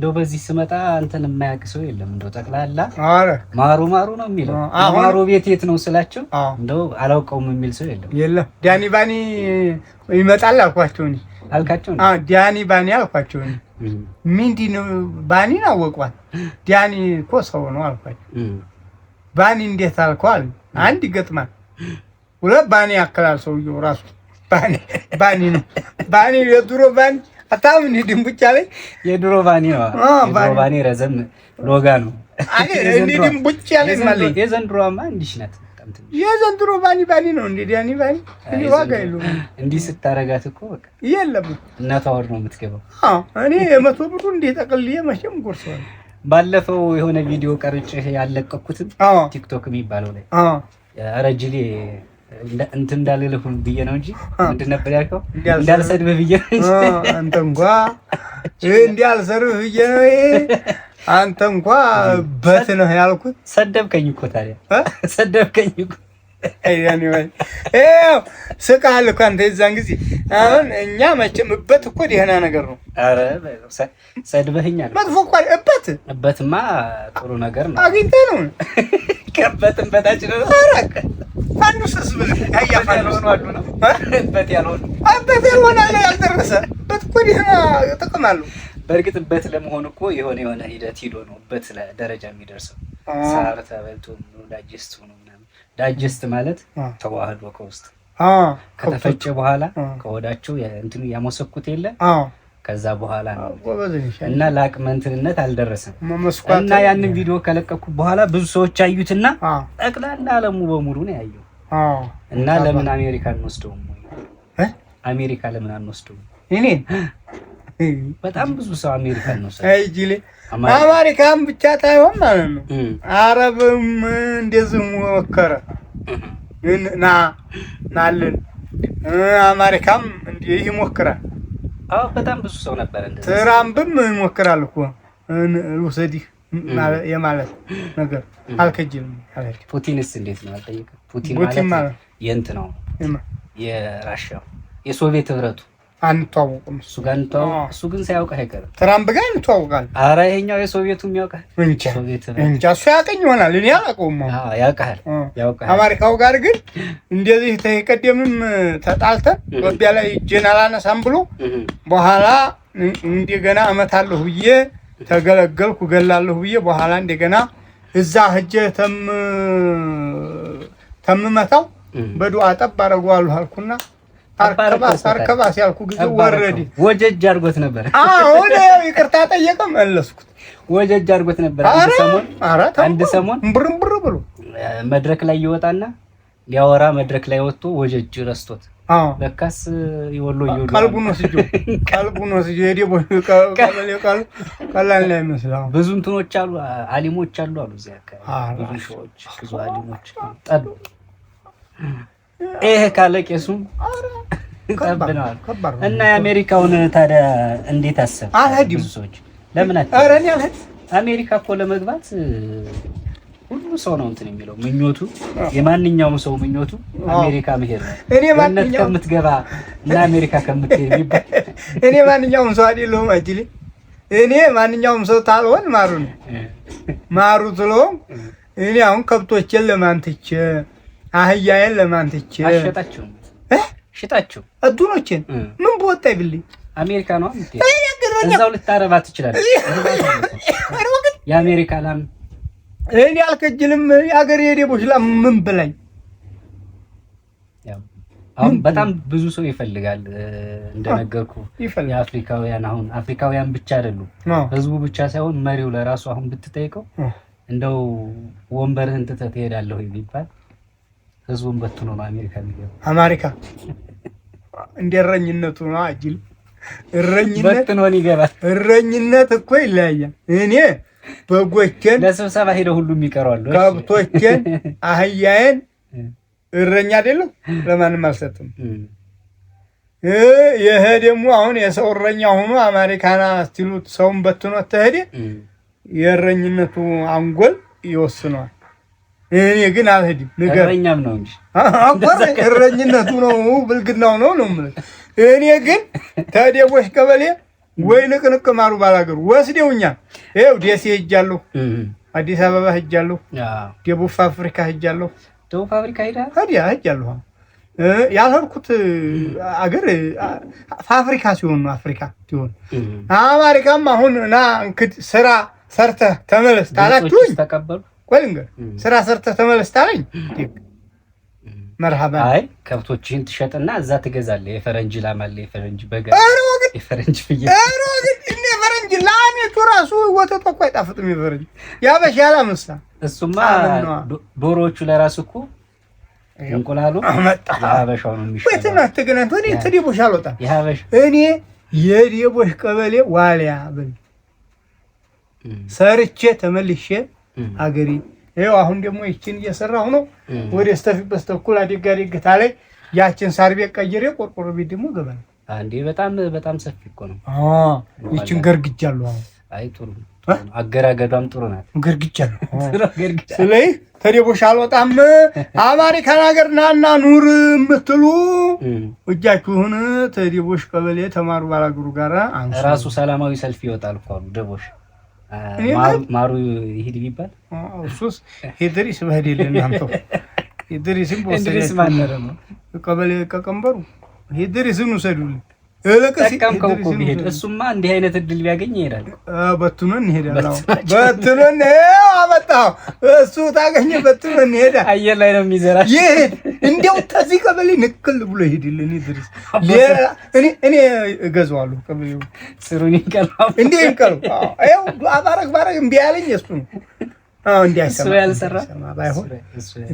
እንደው በዚህ ስመጣ አንተን የማያውቅ ሰው የለም። እንደው ጠቅላላ አረ ማሩ ማሩ ነው የሚለው። ማሩ ቤት የት ነው ስላቸው እንደው አላውቀውም የሚል ሰው የለም። ዳኒ ባኒ ይመጣል አልኳቸው እኔ አልካቸው። ዳኒ ባኒ አልኳቸው እኔ ምንድነው ባኒን አወቋል። ዳኒ እኮ ሰው ነው አልኳቸው። ባኒ እንዴት አልኳል? አንድ ይገጥማል ሁለት ባኒ ያከላል ሰውየው ራሱ ባኒ ነው። ባኒ የድሮ ባኒ አታም እንዲም ብቻ ላይ የድሮ ባኒ ነው። የድሮ ባኒ ረዘም ሎጋ ነው። እንዲም ብቻ ላይ ማለት የዘንድሮማ እንዲሽ ናት። የዘንድሮ ባኒ ነው እንዴ? ዳኒ ባኒ እንዴ ዋጋ የለውም። እንዲህ ስታረጋት እኮ በቃ የለም እናቷ ወር ነው የምትገባው። እኔ የመቶ ብሩ እንዴ ጠቅልዬ መቼም ጎርሰዋል። ባለፈው የሆነ ቪዲዮ ቀርጬ ያለቀኩት ቲክቶክ የሚባለው ላይ አረጅሊ እንትን እንዳልልህ ብዬ ነው እንጂ ምንድን ነበር ያልከው? እንዳልሰድብህ ብዬ ነው እንጂ አንተ እንኳን እንዳልሰድብህ ብዬ ነው። አንተ እንኳን በት ነው ያልኩት። ሰደብከኝ እኮ ታዲያ ሰደብከኝ እኮ። አይያኔ ወይ ስቃል እኮ አንተ የዛን ጊዜ። አሁን እኛ መቼም እበት እኮ ደህና ነገር ነው። አረ ሰድበህኛል። መጥፎ እኮ እበትማ ጥሩ ነገር ነው። አግኝተህ ነው ከበትም በታች ነው። አራቀ አንዱ ስስብል ያያፋሉ ነው እበት ያልሆነ ያልደረሰ እበት እኮ ደህና ጥቅም አለው። በእርግጥ እበት ለመሆን እኮ የሆነ ሂደት ሂዶ ነው እበት ለደረጃ የሚደርሰው። ሳር ተበልቶ ዳይጀስት ሆኖ ምናምን። ዳይጀስት ማለት ተዋህዶ ከውስጥ ከተፈጨ በኋላ ከወዳቸው እንትኑ ያሞሰኩት የለ ከዛ በኋላ ነው እና ለአቅመንትነት አልደረሰም። እና ያንን ቪዲዮ ከለቀኩ በኋላ ብዙ ሰዎች አዩትና ጠቅላላ ዓለሙ በሙሉ ነው ያየው። እና ለምን አሜሪካ እንወስደውም ወይ አሜሪካ ለምን አንወስደውም? እኔ በጣም ብዙ ሰው አሜሪካ ነው ሰው አይጂሌ አሜሪካም ብቻ ታይሆን ማለት ነው። አረብም እንደዚህ ሞከረ ናልን አሜሪካም እንዴ ይሞክራል። በጣም ብዙ ሰው ነበር እንደዚህ። ትራምፕም ይሞክራል እኮ ልውሰድህ የማለት ነገር አልከጅልም። ፑቲንስ እንዴት ነው አልጠየቅም። ፑቲን ማለት የእንት ነው የራሻው የሶቪየት ህብረቱ አንተዋወቅም። እሱ ጋር እሱ ግን ሳያውቅህ አይቀርም። ትራምፕ ጋር እንተዋወቃለን። ኧረ ይሄኛው የሶቪየቱ የሚያውቅህ እንጃ እሱ ያውቀኝ ይሆናል። እኔ አላውቀውም። ያውቅሃል። አሜሪካው ጋር ግን እንደዚህ ተቀደምም ተጣልተን ኢትዮጵያ ላይ እጄን አላነሳም ብሎ በኋላ እንደገና እመታለሁ ብዬ ተገለገልኩ ገላለሁ ብዬ በኋላ እንደገና እዛ ሂጅ ተምመታው በዱዓ ጠብ አደርገዋለሁ አልኩና አርከባስ ያልኩ ጊዜ ወረዲ ወጀጅ አድርጎት ነበር። አሁን ይቅርታ ጠየቀ መለስኩት። ወጀጅ አድርጎት ነበር። አንድ ሰሞን ብርብር ብሎ መድረክ ላይ ይወጣና ሊያወራ መድረክ ላይ ወጥቶ ወጀጅ ረስቶት ለካስ ይወሎ ቀልቡን ወስጆ ሄደ። ቀላል ላይ መስላው ብዙ እንትኖች አሉ አሊሞች አሉ እዚያ አካባቢ ብዙ ሾዎች ብዙ አሊሞች ጠብ ይሄ ካለ ቄሱም ጠብነዋል። እና የአሜሪካውን ታዲያ እንዴት አሰብ? አልሄድም። ብዙ ሰዎች ለምን አሜሪካ እኮ ለመግባት ሁሉ ሰው ነው እንትን የሚለው ምኞቱ፣ የማንኛውም ሰው ምኞቱ አሜሪካ መሄድ ነው። እኔ ማንኛውም ከምትገባ እና አሜሪካ ከምትሄድ ይባል እኔ ማንኛውም ሰው አይደለሁም አጅሊ። እኔ ማንኛውም ሰው ታልሆን ማሩ ስለሆን እኔ አሁን ከብቶችን ለማንትቼ አህያዬን ለማንትቼ አሸጣቸው ሽጣቸው አዱኖችን ምን በወጣ ይብልኝ አሜሪካ ነው እንዴ? እዛው ልታረባ ትችላለህ። የአሜሪካ ላም እኔ አልከጅልም። የአገሬ የደቦች ላም ምን ብላኝ። አሁን በጣም ብዙ ሰው ይፈልጋል እንደነገርኩ የአፍሪካውያን አሁን አፍሪካውያን ብቻ አይደሉም ህዝቡ ብቻ ሳይሆን መሪው ለራሱ አሁን ብትጠይቀው እንደው ወንበርህን ትተህ ትሄዳለህ ይባል ህዝቡን በትኖ ነው አሜሪካ የሚገባው። አሜሪካ እንደረኝነቱ ነው አጅል እረኝነት በትኖን ይገባል። እረኝነት እኮ ይለያያል። እኔ በጎቼን ለስብሰባ ሄደው ሁሉ የሚቀርዋሉ ከብቶቼን አህያዬን እረኛ አይደለም ለማንም አልሰጥም። ይሄ ደግሞ አሁን የሰው እረኛ ሆኖ አሜሪካና አስቲሉት ሰውን በትኖ ተሄደ የእረኝነቱ አንጎል ይወስነዋል። እኔ ግን አልሄድም። እረኛም ነው እንጂ እረኝነቱ ነው ብልግናው ነው ማለት። እኔ ግን ተደቦሽ ቀበሌ ወይ ንቅንቅ ማሩ ባላገሩ ወስደውኛል። ይኸው ደሴ ሄጃለሁ፣ አዲስ አበባ ሄጃለሁ፣ ደቡብ አፍሪካ ሄጃለሁ። ደቡብ አፍሪካ ሄጃለሁ። ያልሄድኩት አገር ፋብሪካ ሲሆን ነው፣ አፍሪካ ሲሆን አሜሪካም አሁን ና እንግዲህ ስራ ሰርተህ ተመለስ ታላችሁኝ ተቀበሉ። ቆይ ልንገር፣ ስራ ሰርተህ ተመለስ ታለኝ መርሃባ። አይ ከብቶችን ትሸጥና እዛ ትገዛለህ። የፈረንጅ ላም አለ፣ የፈረንጅ በግ፣ የፈረንጅ ፍየል። እኔ ፈረንጅ ላሜቱ ራሱ ወተቱ እኮ አይጣፍጥም። የፈረንጅ ያበሻ ላምሳ እሱማ ዶሮዎቹ ለራሱ እኮ እንቁላሉ የሀበሻው ነው የሚሻለው። ወይተና ተገናኝ ወዴ ተዲቦሽ አልወጣም። የሀበሻ እኔ የዲቦሽ ቀበሌ ዋሊያ በል ሰርቼ ተመልሼ አገሪ ይኸው አሁን ደግሞ ይችን እየሰራሁ ነው። ወደ ስተፊበት ተኩል አደጋ ደግታ ላይ ያችን ሳር ቤት ቀይሬ ቆርቆሮ ቤት ደግሞ ገባል። አንዴ በጣም ሰፊ እኮ ነው። ይችን ገርግጃለሁ። አይ ጥሩ አገራገዷም ጥሩ ናት። ገርግጃለሁ። ስለዚህ ተደቦሽ አልወጣም። አሜሪካን ሀገር ናና ኑር የምትሉ እጃችሁን ተደቦሽ ቀበሌ ተማሩ ባላገሩ ጋራ ራሱ ሰላማዊ ሰልፍ ይወጣል እኮ አሉ ደቦሽ ማሩ ይሄድ ቢባል እሱስ ሄድሪስ በሄደልን አንተው ሄድሪስም ቦስድሪስ ማነረ ነው ቀበሌ ከቀንበሩ ሄድሪስን ወሰዱልኝ። ተቀምቀው ቢሄድ እሱማ እንዲህ አይነት እድል ቢያገኝ ይሄዳል። በትኑን ይሄዳል። በትኑን አመጣው እሱ ታገኘ በትኑን ይሄዳል። አየር ላይ ነው የሚዘራ ይሄድ እንደው ተዚህ ቀበሌ ንክል ብሎ ይሄድልኝ ይድሪስ እኔ እገዛዋለሁ። ቀበሌው ስሩኝ ይቀርባው እንዴ ይቀርው አው ባረግ እምቢ ያለኝ እሱ ነው። እንዲያሰማ እሱ ያልሰራ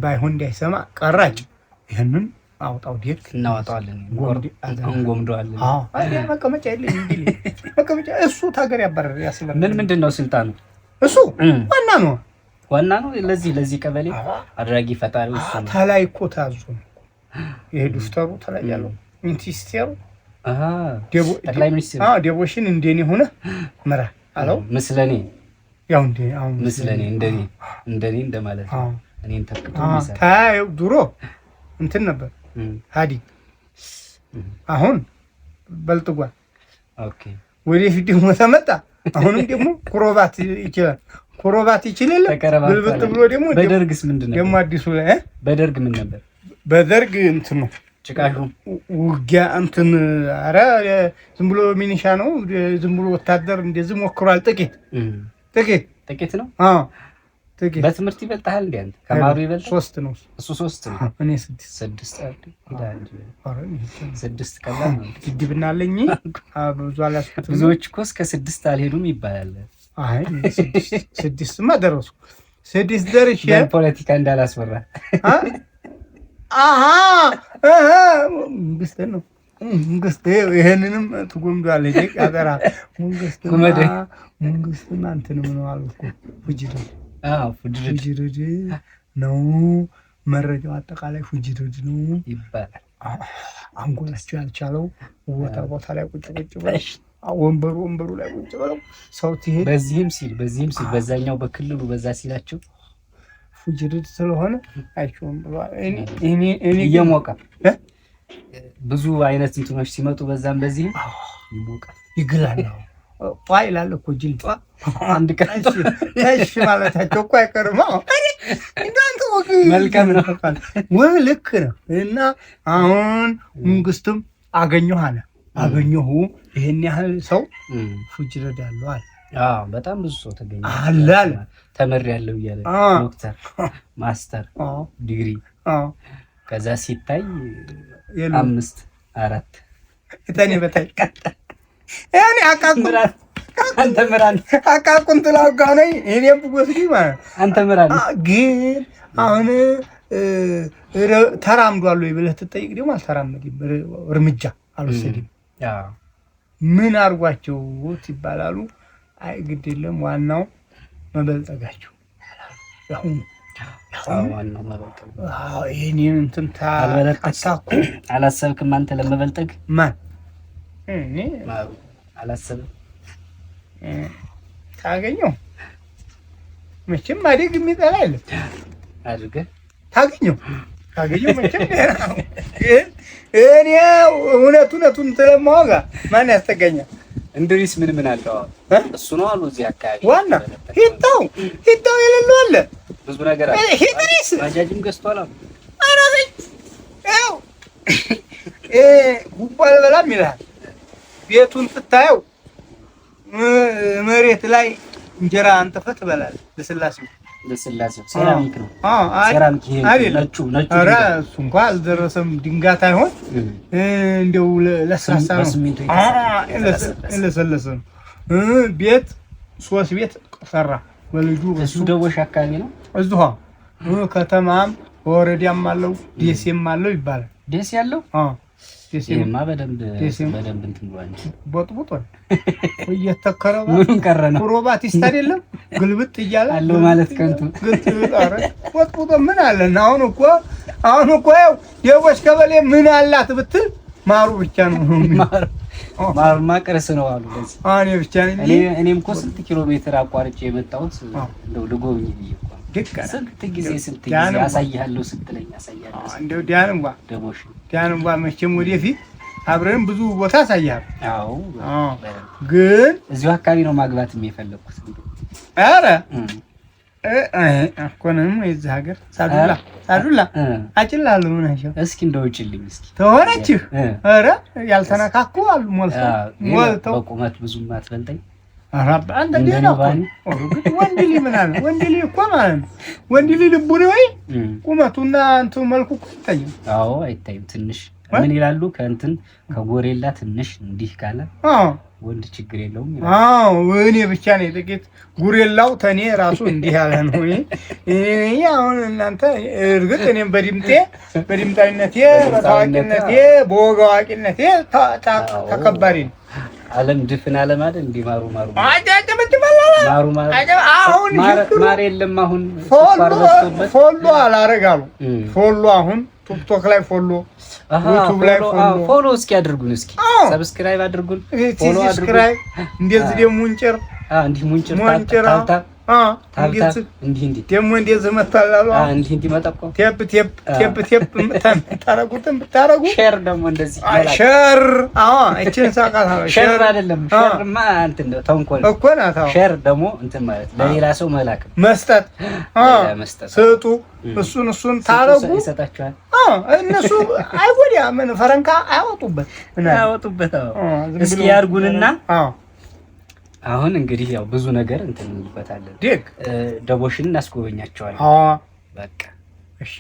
ባይሆን እንዲያሰማ ቀራጭ ይሄንን አውጣው ዲክ እናወጣዋለን። እንጎምደዋለን። አይ መቀመጫ የለኝ እንዴ መቀመጫ እሱ ታገር ያባረር ያስላል። ምንድን ነው ስልጣኑ? እሱ ዋና ነው። ለዚህ ቀበሌ አድራጊ ፈጣሪ እሱ ነው። ታላይ እኮ ታዙ ይሄ ዱፍተሩ ተላይ ያለው ሚኒስቴሩ ጠቅላይ ሚኒስትሩ ደቦሽን እንደኔ ሆነ መራ አለው ምስለኔ ያው እንዴ አሁን ምስለኔ እንደኔ እንደማለት ነው። እኔን ተከቶ ይሰራ ታየው ድሮ እንትን ነበር ሃዲ አሁን በልጥጓል። ኦኬ ወደፊት ደግሞ ተመጣ። አሁንም ደግሞ ኩሮባት ይችላል። ብልብጥ ብሎ ደግሞ በደርግስ ምንድነው ደግሞ አዲሱ ላይ በደርግ ምን ነበር? በደርግ እንትን ነው ጭቃሹ ውጊያ እንትን ኧረ ዝም ብሎ ሚኒሻ ነው ዝም ብሎ ወታደር እንደዚህ ሞክሯል። ጥቂት ነው። ጥቂት በትምህርት ይበልጣል እንዴ? አንተ ከማሩ ይበልጥ 3 ነው እሱ 3 ነው። እኔ 6 አይደል? 6 ከዛ ነው ግድብናለኝ። ብዙ አላስኩት። ብዙዎች እኮ እስከ 6 አልሄዱም ይባላል። አይ 6ማ ደረሱ። 6 ደርሼ ፖለቲካ እንዳላስወራ መንግስት ነው መንግስት ይሄንንም ትጎምዷል። አጠራ መንግስት ማንተንም ነው አልኩ ፉጅድድ ነው መረጃው አጠቃላይ ፉጅድድ ነው ይባላል። አንጎላቸው ያልቻለው ቦታ ላይ ቁጭ ብለው ወንበሩ ላይ ቁጭ ብለው ሰው ትሄድ በዚህም ሲል በዛኛው በክልሉ በዛ ሲላቸው ፉጅድድ ስለሆነ አይቾም ብሏል። እኔ እየሞቀ ብዙ አይነት እንትኖች ሲመጡ በዛም በዚህም ይሞቃል ይግላል። ጧይ ላለ እኮ ጅል አንድ ቀን እሺ ማለታቸው እኮ አይቀርም። እንዳንተ ወግ መልካም ነው ወይ ልክ ነው። እና አሁን መንግስትም አገኘሁ ይሄን ያህል ሰው ፉጅድድ ያለው አለ። በጣም ብዙ ሰው ተገኘ አለ ተመሪያለሁ እያለ ዶክተር ማስተር ዲግሪ ከዛ ሲታይ 5 4 እተኔ በታይ ያኔ አንተ ምራን አቃቁን ትላጋ ነኝ እኔም ብወስድ ማለት አንተ ምራን ግን አሁን ተራምዷል ወይ ብለህ ትጠይቅ ደግሞ አልተራመደም። እርምጃ አልወሰድም። ምን አርጓቸው ይባላሉ። አይ ግድ የለም ዋናው መበልጠጋቸው ዋናው መበልጠግ። ይሄንን እንትን ታሳኩ አላሰብክም አንተ ለመበልጠግ ማን እኔ አላሰብም። ታገኘው መቼም ማደግ የሚጠላ የለም። አድርገህ ታገኘው መቼም እኔ እውነቱን ስለማወጋ ማን ያስጠጋኛል? እንድሪስ ምን አለው እሱ ነው አሉ እዚህ አካባቢ ዋና ሂታው የሌለው አለ ብዙ ነገር አለ እንድሪስ ባጃጅም ገዝቷል አሉ አረኝ ያው ጉባል በላም ይላል ቤቱን ስታየው መሬት ላይ እንጀራ አንጥፈህ ትበላለህ ለስላሴው ሴራሚክ ነው ሴራሚክ ነጩ ኧረ እሱ እንኳን አልደረሰም ድንጋት አይሆን እንደው ለስላሳ ነው ለሰለሰ ነው ቤት 3 ቤት ሰራ ወልጁ እሱ ደቦሽ አካባቢ ነው እዚሁ ከተማም ወረዳም አለው ደሴም አለው ይባላል ደሴ ያለው ደሴማ በደንብ እንትን ብሏል ቦጥቦጥ እየተከረው ምኑን ቀረና ፕሮባቲስት አይደለም ግልብጥ እያለ አለው ማለት ከንቱ ቦጥቦጥ ምን አለ አሁን እኮ ያው ደቦሽ ከበሌ ምን አላት ብትል ማሩ ብቻ ነው ማሩማ ቅርስ ነው አሉ ለዚህ እኔ ብቻ ነኝ እኔም እኮ ስንት ኪሎ ሜትር አቋርጬ የመጣሁት እንደው ልጎብኝ ብዬ እኮ ስንት ጊዜ አሳይሃለሁ ስትለኝ አሳያለሁ እንደው ዲያንባ መቼም ወደፊት አብረን ብዙ ቦታ አሳያለሁ አዎ ግን እዚሁ አካባቢ ነው ማግባት የፈለኩት ኧረ አኮንም እዚህ ሀገር ሳዱላ አጭላለሁ ምን አይሻው እስኪ እንደውጭልኝ እስኪ ተወረችህ ኧረ ያልተነካኩ አሉ ሞልተው በቁመት ብዙም አትበልጠኝ አራባ አንተ ደህና ወንድ ልጅ ምን አለ ወንድ ልጅ እኮ ማለት ነው ወንድ ልጅ ልቡ ነው ወይ ቁመቱና አንተ መልኩ እኮ አይታይም አዎ አይታይም ትንሽ ምን ይላሉ ከእንትን ከጎሬላ ትንሽ እንዲህ ካለ ወንድ ችግር የለውም አዎ እኔ ብቻ ነኝ ጥቂት ጉሬላው ተኔ ራሱ እንዲህ ያለ ነው አሁን እናንተ እርግጥ እኔም በድምጣዊነቴ በታዋቂነቴ በወግ አዋቂነቴ ተከባሪ ነው ዓለም ድፍን ዓለም አይደል እንዴ ማሩ አሁን ማር የለም አሁን ፎሎ አላረጋሉ ፎሎ አሁን ቲክቶክ ላይ ፎሎ ዩቲዩብ ላይ ፎሎ እስኪ አድርጉን እስኪ ሰብስክራይብ አድርጉን ፎሎ አድርጉን እንደዚህ ደግሞ እንዲህ ሙንጭር እንዲህ ደግሞ እንደዚህ መታላሉ እንዲህ መጣቆ ቴፕ ታረጉትን ብታረጉ ሼር ደግሞ እንደዚህ ሼር እቺን ሳቃታ ሼር አይደለም ሼርማ እንትን ነው ተንኮል እኮ ናታ ሼር ደግሞ እንትን ማለት ለሌላ ሰው መላክ መስጠት ስጡ እሱን ታረጉ ይሰጣቸዋል እነሱ አይጎዳ ምን ፈረንካ አያወጡበት እስኪ ያርጉንና አሁን እንግዲህ ያው ብዙ ነገር እንትን እንልበታለን ደቦሽን እናስጎበኛቸዋለን በቃ እሺ